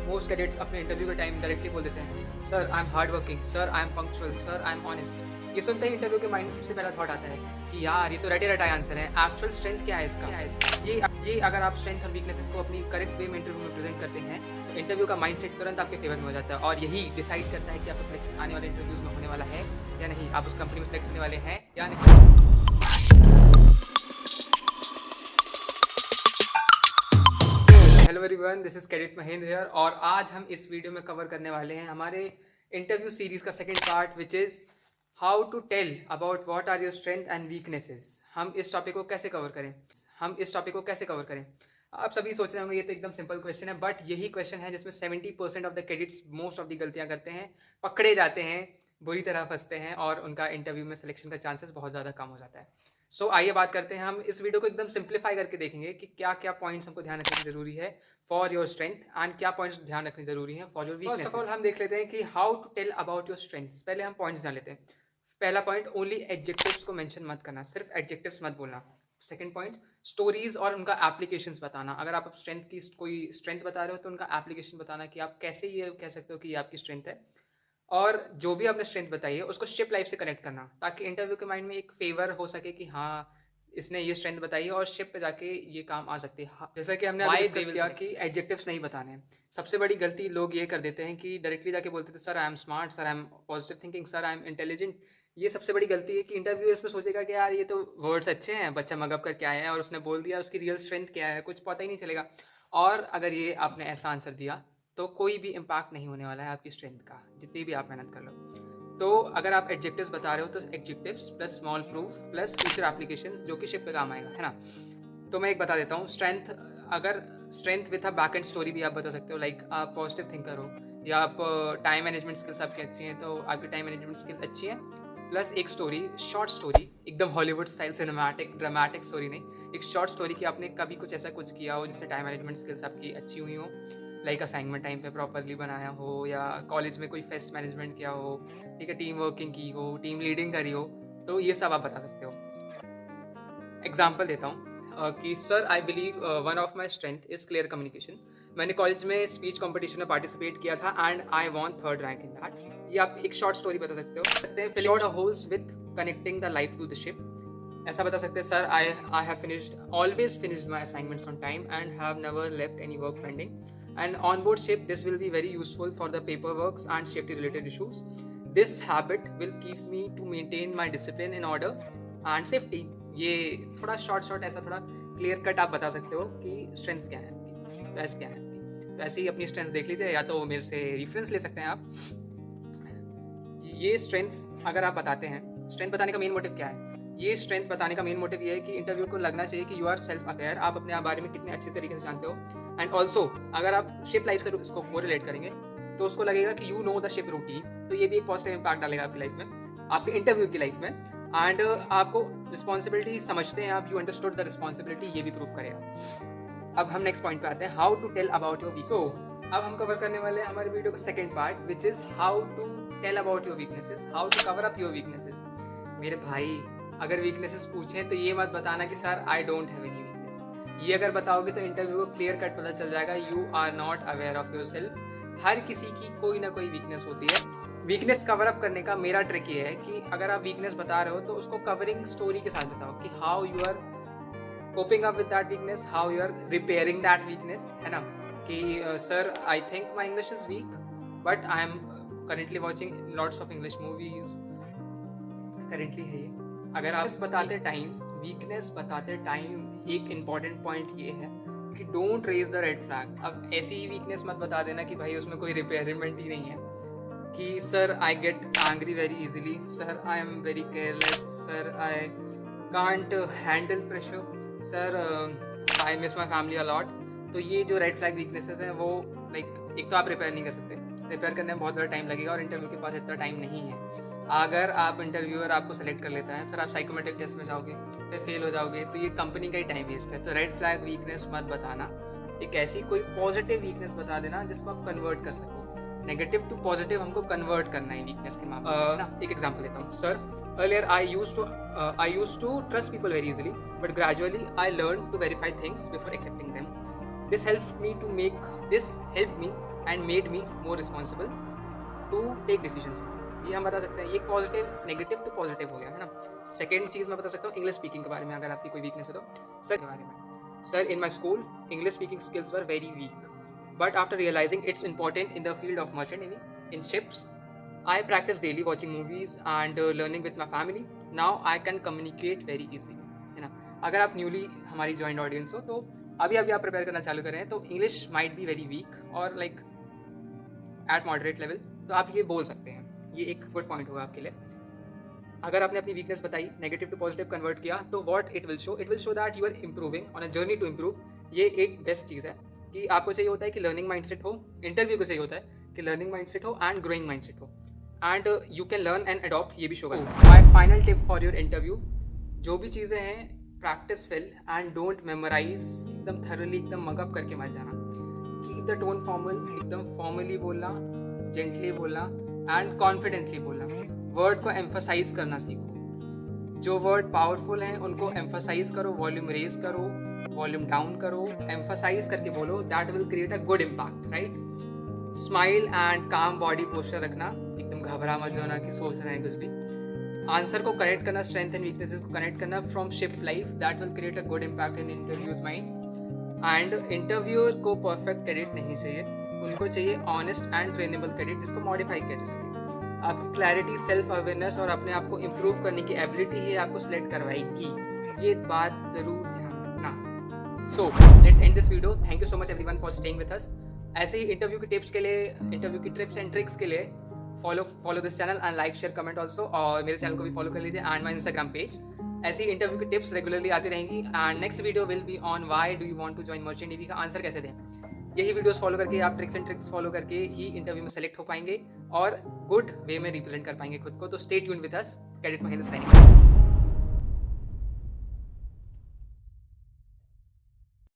Most cadets अपने interview के time directly बोल देते हैं, sir I am hard working, sir I M punctual, sir I M honest. ये सुनते ही इंटरव्यू के माइंड में सबसे पहला थॉट आता है कि यार ये तो रटे रटाए आंसर है, एक्चुअल स्ट्रेंथ क्या है इसका। ये अगर आप स्ट्रेंथ और वीकनेसेस को अपनी करेक्ट वे में इंटरव्यू में प्रेजेंट करते हैं तो इंटरव्यू का माइंडसेट तुरंत आपके फेवर में हो जाता है और यही डिसाइड करता है कि आपका सिलेक्शन आने वाले इंटरव्यूज में होने वाला है या नहीं, आप उस कंपनी में सेलेक्ट होने वाले हैं या नहीं। Hello everyone, this is cadet Mahendra here और आज हम इस वीडियो में कवर करने वाले हैं हमारे इंटरव्यू सीरीज का second part which is how to tell about what are your strength and weaknesses. हम इस टॉपिक को कैसे कवर करें। आप सभी सोच रहे होंगे ये तो एकदम सिंपल क्वेश्चन है, बट यही क्वेश्चन है जिसमें 70% of the cadets most of the गलतियां करते हैं, पकड़े जाते हैं, बुरी तरह फंसते हैं और उनका इंटरव्यू में सिलेक्शन का चांसेस बहुत ज़्यादा कम हो जाता है। सो आइए बात करते हैं, हम इस वीडियो को एकदम सिंप्लीफाई करके देखेंगे कि क्या क्या पॉइंट्स हमको ध्यान रखना जरूरी है फॉर योर स्ट्रेंथ एंड क्या पॉइंट्स ध्यान रखने जरूरी है for your weakness. First of all हम देख लेते हैं कि how to tell about your strengths. पहले हम पॉइंट्स जान लेते हैं। पहला पॉइंट, ओनली एडजेक्टिव्स को मेंशन मत करना, सिर्फ एडजेक्टिव्स मत बोलना। सेकंड पॉइंट, स्टोरीज और उनका एप्लीकेशंस बताना। अगर आप स्ट्रेंथ की कोई स्ट्रेंथ बता रहे हो तो उनका एप्लीकेशन बताना कि आप कैसे ये कह सकते हो कि ये आपकी स्ट्रेंथ है। और जो भी आपने स्ट्रेंथ बताई है उसको शिप लाइफ से कनेक्ट करना ताकि इंटरव्यू के माइंड में एक फेवर हो सके कि हाँ इसने ये स्ट्रेंथ बताई है और शिप पे जाके ये काम आ सकती है। हाँ, जैसा कि हमने डिस्कस किया कि एडजेक्टिव्स नहीं बताने हैं। सबसे बड़ी गलती लोग ये कर देते हैं कि डायरेक्टली जाके बोलते थे sir I am smart, sir I M positive thinking, sir I am intelligent. ये सबसे बड़ी गलती है कि इंटरव्यू इसमें सोचेगा कि यार ये तो वर्ड्स अच्छे हैं, बच्चा मगअप करके आया है और उसने बोल दिया, उसकी रियल स्ट्रेंथ क्या है कुछ पता ही नहीं चलेगा। और अगर ये आपने ऐसा आंसर दिया तो कोई भी इम्पैक्ट नहीं होने वाला है आपकी स्ट्रेंथ का, जितनी भी आप मेहनत कर लो। तो अगर आप एडजेक्टिव्स बता रहे हो तो adjectives plus small proof plus future applications जो कि शिप पे काम आएगा, है ना। तो मैं एक बता देता हूँ, स्ट्रेंथ, अगर strength with a back and story भी आप बता सकते हो, लाइक आप पॉजिटिव थिंकर हो या आप टाइम मैनेजमेंट स्किल्स आपकी अच्छी हैं तो आपकी टाइम मैनेजमेंट स्किल्स अच्छी हैं, प्लस एक स्टोरी, शॉर्ट स्टोरी, एकदम Hollywood style cinematic dramatic story नहीं, एक शॉर्ट स्टोरी कि आपने कभी कुछ ऐसा कुछ किया हो जिससे टाइम मैनेजमेंट स्किल्स आपकी अच्छी हुई हो, लाइक असाइनमेंट टाइम पे प्रॉपरली बनाया हो या कॉलेज में कोई फेस्ट मैनेजमेंट किया हो, ठीक है, टीम वर्किंग की हो, टीम लीडिंग करी हो, तो ये सब आप बता सकते हो। एग्जाम्पल देता हूँ कि sir I believe one of my strength is clear communication. मैंने कॉलेज में स्पीच कॉम्पिटिशन में पार्टिसिपेट किया था and I won 3rd rank in that. ये आप एक शॉर्ट स्टोरी बता सकते हो। Filling the holes with connecting the life to the ship. ऐसा बता सकते हैं, sir I have finished always finished my assignments on time and have never left any work pending and on board ship this will be very useful for the paperwork and safety related issues. This habit will keep me to maintain my discipline in order and safety. ये थोड़ा short ऐसा थोड़ा clear cut आप बता सकते हो कि strengths क्या है आपकी, बेस्ट क्या है आपकी। तो ऐसे ही अपनी स्ट्रेंथ देख लीजिए या तो मेरे से रेफरेंस ले सकते हैं आप। ये स्ट्रेंथ्स अगर आप बताते हैं, स्ट्रेंथ बताने का मेन मोटिव क्या है, ये स्ट्रेंथ बताने का मेन मोटिव ये है कि इंटरव्यू को लगना चाहिए कि यू आर सेल्फ अवेयर, आप अपने बारे में कितने अच्छे तरीके से जानते हो। एंड ऑल्सो अगर आप शिप लाइफ से इसको कोरिलेट करेंगे तो उसको लगेगा कि you know the ship routine, तो ये भी एक पॉजिटिव इम्पैक्ट डालेगा आपकी लाइफ में, आपके इंटरव्यू की लाइफ में। एंड आपको रिस्पॉन्सिबिलिटी समझते हैं आप, यू अंडरस्टूड द रिस्पॉन्सिबिलिटी, ये भी प्रूफ करेगा। अब हम नेक्स्ट पॉइंट पे आते हैं, how to tell about your weakness. So अब हम कवर करने वाले हैं हमारे वीडियो का second part which is how to tell about your weaknesses, how to cover up your weaknesses. मेरे भाई अगर वीकनेसेस पूछें तो ये मत बताना कि sir I don't have any weakness. ये अगर बताओगे तो इंटरव्यू को क्लियर कट पता चल जाएगा you are not aware of yourself. हर किसी की कोई ना कोई वीकनेस होती है। वीकनेस कवर अप करने का मेरा ट्रिक ये है कि अगर आप वीकनेस बता रहे हो तो उसको कवरिंग स्टोरी के साथ बताओ कि how you are coping up with that weakness, how you are repairing that weakness, है ना। कि sir I think my English is weak but I am currently watching lots of English movies, currently है ये। अगर आप बताते time, weakness बताते time एक इम्पॉर्टेंट पॉइंट ये है कि don't raise the red flag. अब ऐसी ही वीकनेस मत बता देना कि भाई उसमें कोई रिपेयरमेंट ही नहीं है, कि sir I get angry very easily, sir I am very careless, sir I can't handle pressure, sir I miss my family a lot. तो ये जो रेड फ्लैग वीकनेसेस हैं वो लाइक एक तो आप रिपेयर नहीं कर सकते, रिपेयर करने में बहुत ज़्यादा टाइम लगेगा और इंटरव्यू के पास इतना टाइम नहीं है। अगर आप इंटरव्यूअर आपको सेलेक्ट कर लेता है फिर आप साइकोमेट्रिक टेस्ट में जाओगे फिर फेल हो जाओगे तो ये कंपनी का ही टाइम वेस्ट है। तो रेड फ्लैग वीकनेस मत बताना, एक ऐसी कोई पॉजिटिव वीकनेस बता देना जिसको आप कन्वर्ट कर सको। नेगेटिव टू पॉजिटिव हमको कन्वर्ट करना है वीकनेस के मामले में। एक एग्जांपल देता हूँ, sir earlier I used to trust people very easily but gradually I learn to verify things before accepting them. This helped me and made me more responsible to take decisions. ये हम बता सकते हैं, ये positive negative to positive हो गया है ना। सेकेंड चीज़ मैं बता सकता हूँ इंग्लिश स्पीकिंग के बारे में, अगर आपकी कोई वीकनेस है तो। सर के बारे में, sir in my school English speaking skills were very weak, but after realising it's important in the field of merchant navy in ships, I practice daily watching movies and learning with my family. Now I can communicate very easily, है ना। अगर आप newly हमारी joint audience हो तो अभी आप prepare करना चालू करें तो English might be very weak और लाइक एट मॉडरेट लेवल, तो आप ये बोल सकते हैं। ये एक गुड पॉइंट होगा आपके लिए। अगर आपने अपनी वीकनेस बताई, नेगेटिव टू पॉजिटिव कन्वर्ट किया, तो what it will show that you are improving on a journey to improve. ये एक बेस्ट चीज़ है कि आपको चाहिए होता है कि लर्निंग माइंडसेट हो, इंटरव्यू को चाहिए होता है कि लर्निंग माइंडसेट हो एंड ग्रोइंग माइंडसेट हो, and you can learn and adopt, ये भी शो करता है। My final tip for your interview, जो भी चीज़ें हैं practice well and don't memorise, एकदम थरोली एकदम मगअप करके मत जाना। कीप द टोन फॉर्मल, एकदम फॉर्मली बोलना, जेंटली बोलना एंड कॉन्फिडेंटली बोलना। वर्ड को एम्फोसाइज करना सीखो, जो वर्ड पावरफुल हैं उनको एम्फोसाइज करो, वॉल्यूम रेज करो, वॉल्यूम डाउन करो, एम्फोसाइज करके बोलो, that will create a good impact, right. Smile and काम बॉडी पोस्चर रखना, एकदम घबरा मत जाना कि सोच रहे हैं कुछ भी। आंसर को कनेक्ट करना, स्ट्रेंथ एंड वीकनेसेस को कनेक्ट करना from ship life, that will create a good impact in interviews mind. And interviewer को परफेक्ट क्रेडिट नहीं चाहिए, उनको चाहिए ऑनेस्ट एंड ट्रेनेबल क्रेडिट, जिसको मॉडिफाई किया जा सके। आपकी क्लैरिटी, सेल्फ अवेयरनेस और अपने आप को इम्प्रूव करने की एबिलिटी ही आपको सिलेक्ट करवाएगी, ये बात जरूर ध्यान रखना। So let's end this video. Thank you so much everyone for staying with us. ऐसे ही इंटरव्यू की टिप्स के लिए, इंटरव्यू की टिप्स एंड ट्रिक्स के लिए follow this channel and like share comment also, और मेरे चैनल को भी फॉलो कर लीजिए एंड माई इंस्टाग्राम पेज। ऐसी इंटरव्यू की टिप्स रेगुलरली आती रहेंगी and next video will be on why do you want to join merchant navy का आंसर कैसे दें। यही वीडियोस फॉलो करके आप ट्रिक्स एंड ट्रिक्स फॉलो करके ही इंटरव्यू में सेलेक्ट हो पाएंगे और गुड वे में रिप्रेजेंट कर पाएंगे खुद को। तो stay tuned with us, cadet Mahendra signing.